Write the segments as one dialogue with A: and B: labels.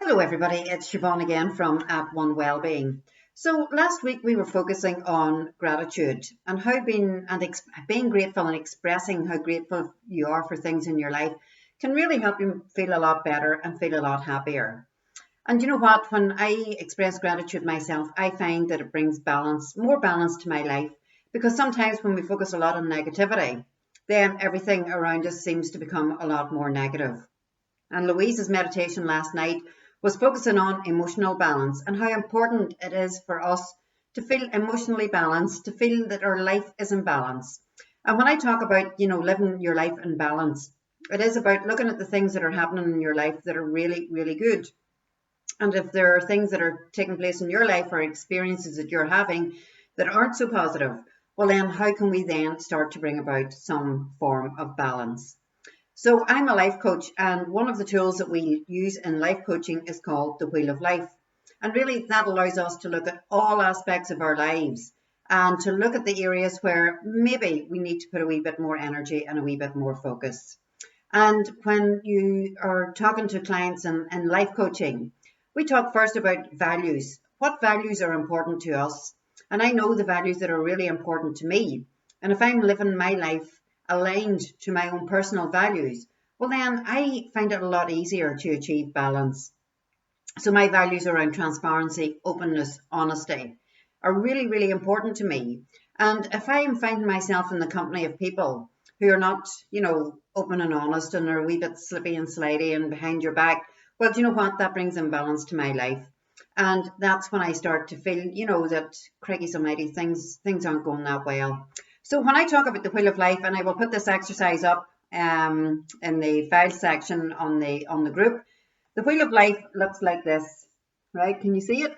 A: Hello everybody, it's Siobhan again from At One Wellbeing. So last week we were focusing on gratitude and how being grateful and expressing how grateful you are for things in your life can really help you feel a lot better and feel a lot happier. And you know what, when I express gratitude myself, I find that it brings balance, more balance to my life, because sometimes when we focus a lot on negativity, then everything around us seems to become a lot more negative. And Louise's meditation last night was focusing on emotional balance and how important it is for us to feel emotionally balanced, to feel that our life is in balance. And when I talk about, living your life in balance, it is about looking at the things that are happening in your life that are really, really good. And if there are things that are taking place in your life or experiences that you're having that aren't so positive, well, then how can we then start to bring about some form of balance? So I'm a life coach, and one of the tools that we use in life coaching is called the Wheel of Life. And really that allows us to look at all aspects of our lives and to look at the areas where maybe we need to put a wee bit more energy and a wee bit more focus. And when you are talking to clients in life coaching, we talk first about values. What values are important to us? And I know the values that are really important to me. And if I'm living my life aligned to my own personal values, well, then I find it a lot easier to achieve balance. So my values around transparency, openness, honesty are really, really important to me. And if I am finding myself in the company of people who are not, open and honest and are a wee bit slippy and slidey and behind your back, well, do you know what? That brings imbalance to my life. And that's when I start to feel, that crikey almighty, things aren't going that well. So when I talk about the Wheel of Life, and I will put this exercise up in the file section on the group, the Wheel of Life looks like this, right? Can you see it?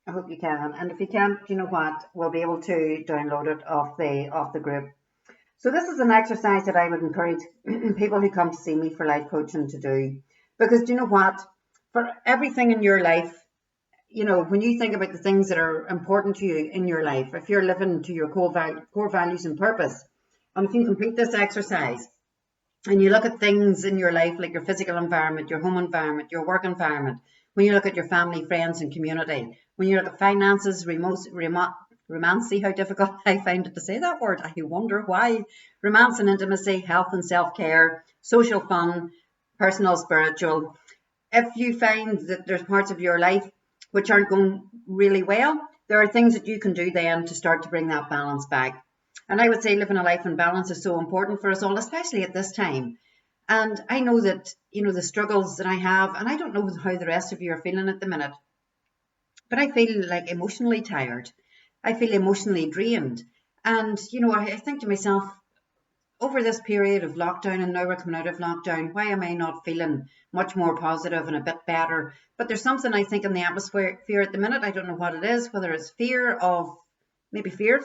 A: I hope you can. And if you can't, you know what? We'll be able to download it off the group. So this is an exercise that I would encourage people who come to see me for life coaching to do, because do you know what? For everything in your life, when you think about the things that are important to you in your life, if you're living to your core values and purpose, and if you complete this exercise and you look at things in your life like your physical environment, your home environment, your work environment, when you look at your family, friends, and community, when you look at finances, romance, see how difficult I find it to say that word. I wonder why. Romance and intimacy, health and self-care, social fun, personal, spiritual. If you find that there's parts of your life which aren't going really well, there are things that you can do then to start to bring that balance back. And I would say living a life in balance is so important for us all, especially at this time. And I know that, the struggles that I have, and I don't know how the rest of you are feeling at the minute, but I feel like emotionally tired. I feel emotionally drained. And, I think to myself, over this period of lockdown, and now we're coming out of lockdown, why am I not feeling much more positive and a bit better? But there's something I think in the atmosphere at the minute. I don't know what it is, whether it's fear of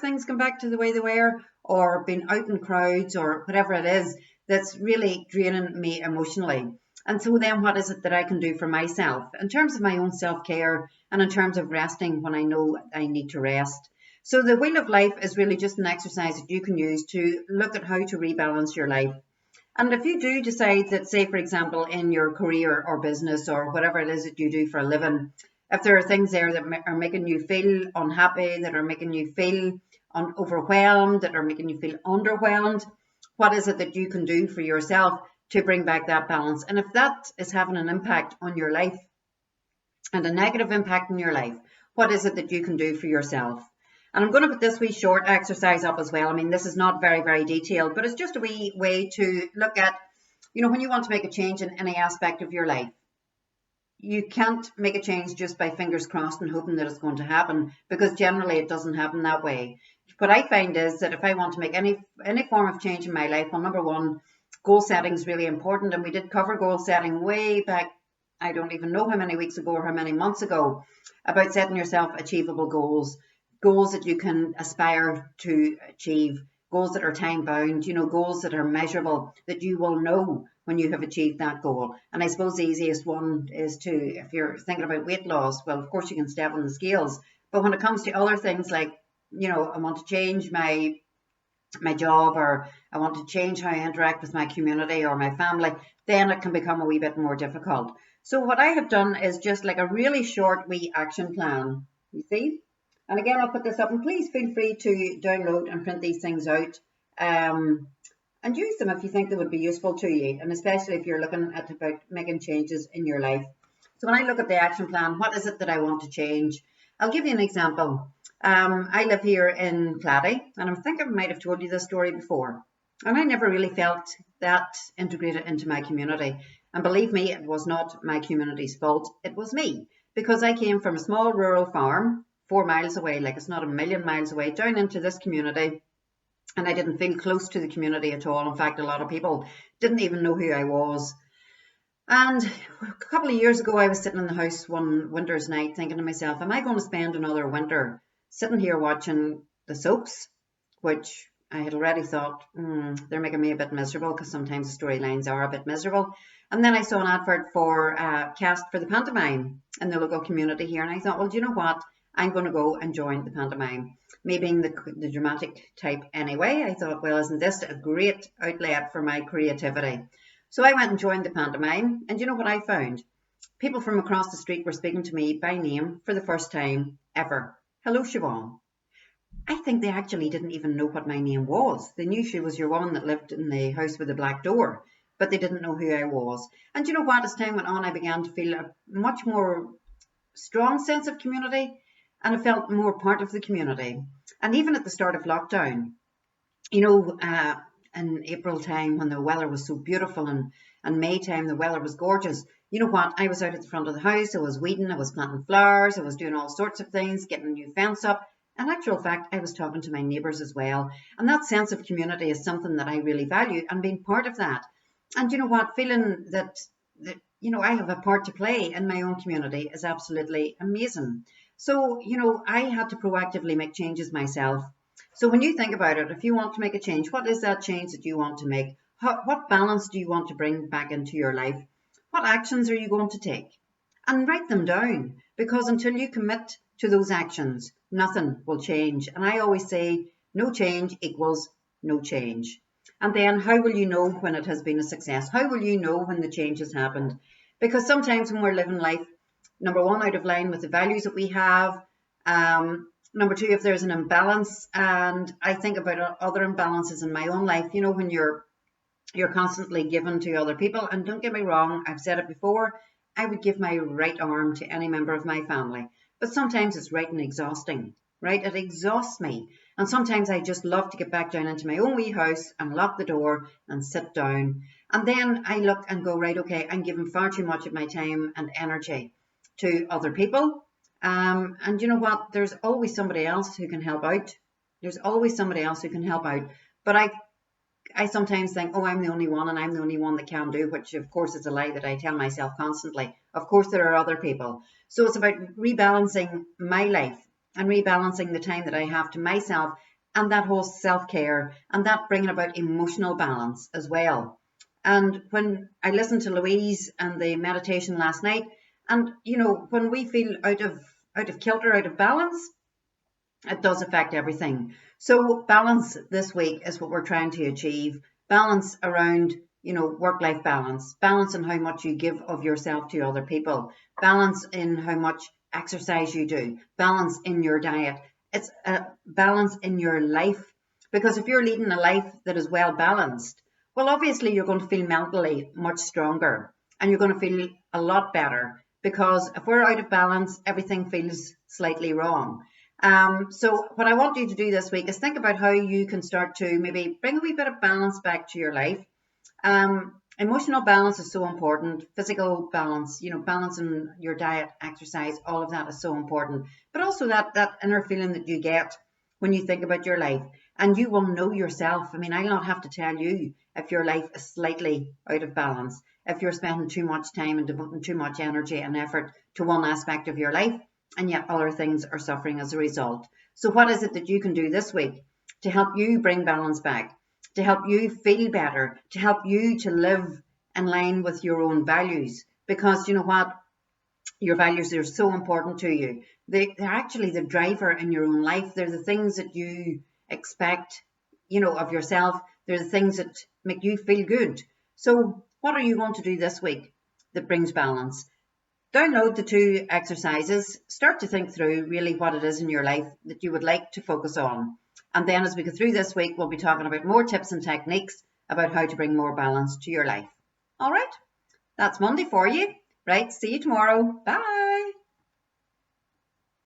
A: things come back to the way they were, or being out in crowds, or whatever it is that's really draining me emotionally. And so then what is it that I can do for myself in terms of my own self-care and in terms of resting when I know I need to rest? So the Wheel of Life is really just an exercise that you can use to look at how to rebalance your life. And if you do decide that, say, for example, in your career or business or whatever it is that you do for a living, if there are things there that are making you feel unhappy, that are making you feel overwhelmed, that are making you feel underwhelmed, what is it that you can do for yourself to bring back that balance? And if that is having an impact on your life and a negative impact in your life, what is it that you can do for yourself? And I'm going to put this wee short exercise up as well. I mean, this is not very, very detailed, but it's just a wee way to look at, when you want to make a change in any aspect of your life, you can't make a change just by fingers crossed and hoping that it's going to happen, because generally it doesn't happen that way. What I find is that if I want to make any form of change in my life, well, number one, goal setting is really important. And we did cover goal setting way back, I don't even know how many weeks ago or how many months ago, about setting yourself achievable goals that you can aspire to achieve, goals that are time bound, goals that are measurable, that you will know when you have achieved that goal. And I suppose the easiest one is to, if you're thinking about weight loss, well, of course you can step on the scales. But when it comes to other things like, I want to change my job, or I want to change how I interact with my community or my family, then it can become a wee bit more difficult. So what I have done is just like a really short wee action plan, you see? And again, I'll put this up, and please feel free to download and print these things out and use them if you think they would be useful to you, and especially if you're looking at about making changes in your life. So when I look at the action plan, what is it that I want to change? I'll give you an example. I live here in Claddy, and I think I might have told you this story before. And I never really felt that integrated into my community. And believe me, it was not my community's fault. It was me, because I came from a small rural farm 4 miles away, like it's not a million miles away, down into this community. And I didn't feel close to the community at all. In fact, a lot of people didn't even know who I was. And a couple of years ago, I was sitting in the house one winter's night thinking to myself, am I going to spend another winter sitting here watching the soaps, which I had already thought, they're making me a bit miserable, because sometimes the storylines are a bit miserable. And then I saw an advert for cast for the pantomime in the local community here. And I thought, well, do you know what? I'm going to go and join the pantomime. Me being the dramatic type anyway, I thought, well, isn't this a great outlet for my creativity? So I went and joined the pantomime, and you know what I found? People from across the street were speaking to me by name for the first time ever. Hello, Siobhan. I think they actually didn't even know what my name was. They knew she was your woman that lived in the house with the black door, but they didn't know who I was. And you know what? As time went on, I began to feel a much more strong sense of community, and I felt more part of the community. And even at the start of lockdown, you know, in April time when the weather was so beautiful, and May time the weather was gorgeous, you know what? I was out at the front of the house, I was weeding, I was planting flowers, I was doing all sorts of things, getting a new fence up. In actual fact, I was talking to my neighbours as well. And that sense of community is something that I really value, and being part of that. And you know what? Feeling that you know, I have a part to play in my own community is absolutely amazing. So, you know, I had to proactively make changes myself. So when you think about it, if you want to make a change, what is that change that you want to make? What balance do you want to bring back into your life? What actions are you going to take? And write them down, because until you commit to those actions, nothing will change. And I always say, no change equals no change. And then how will you know when it has been a success? How will you know when the change has happened? Because sometimes when we're living life, number one, out of line with the values that we have, number two, if there's an imbalance, and I think about other imbalances in my own life, you know, when you're constantly giving to other people, and don't get me wrong, I've said it before, I would give my right arm to any member of my family, but sometimes it's right and exhausting, right? It exhausts me, and sometimes I just love to get back down into my own wee house and lock the door and sit down, and then I look and go, right, okay, I'm giving far too much of my time and energy to other people. And you know what? There's always somebody else who can help out. There's always somebody else who can help out. But I sometimes think, oh, I'm the only one, and I'm the only one that can do, which of course is a lie that I tell myself constantly. Of course, there are other people. So it's about rebalancing my life and rebalancing the time that I have to myself, and that whole self-care, and that bringing about emotional balance as well. And when I listened to Louise and the meditation last night, and you know, when we feel out of kilter, out of balance, it does affect everything. So balance this week is what we're trying to achieve. Balance around, you know, work-life balance. Balance in how much you give of yourself to other people. Balance in how much exercise you do. Balance in your diet. It's a balance in your life. Because if you're leading a life that is well balanced, well, obviously you're going to feel mentally much stronger, and you're going to feel a lot better. Because if we're out of balance, everything feels slightly wrong. So what I want you to do this week is think about how you can start to maybe bring a wee bit of balance back to your life. Emotional balance is so important. Physical balance, you know, balance in your diet, exercise, all of that is so important. But also that inner feeling that you get when you think about your life, and you will know yourself. I mean, I'll not have to tell you if your life is slightly out of balance, if you're spending too much time and devoting too much energy and effort to one aspect of your life, and yet other things are suffering as a result. So what is it that you can do this week to help you bring balance back, to help you feel better, to help you to live in line with your own values? Because you know what? Your values are so important to you. They're actually the driver in your own life. They're the things that you expect, you know, of yourself. They're the things that make you feel good. So What are you going to do this week that brings balance? Download the 2 exercises, start to think through really what it is in your life that you would like to focus on. And then as we go through this week, we'll be talking about more tips and techniques about how to bring more balance to your life. All right, that's Monday for you. Right, see you tomorrow. Bye.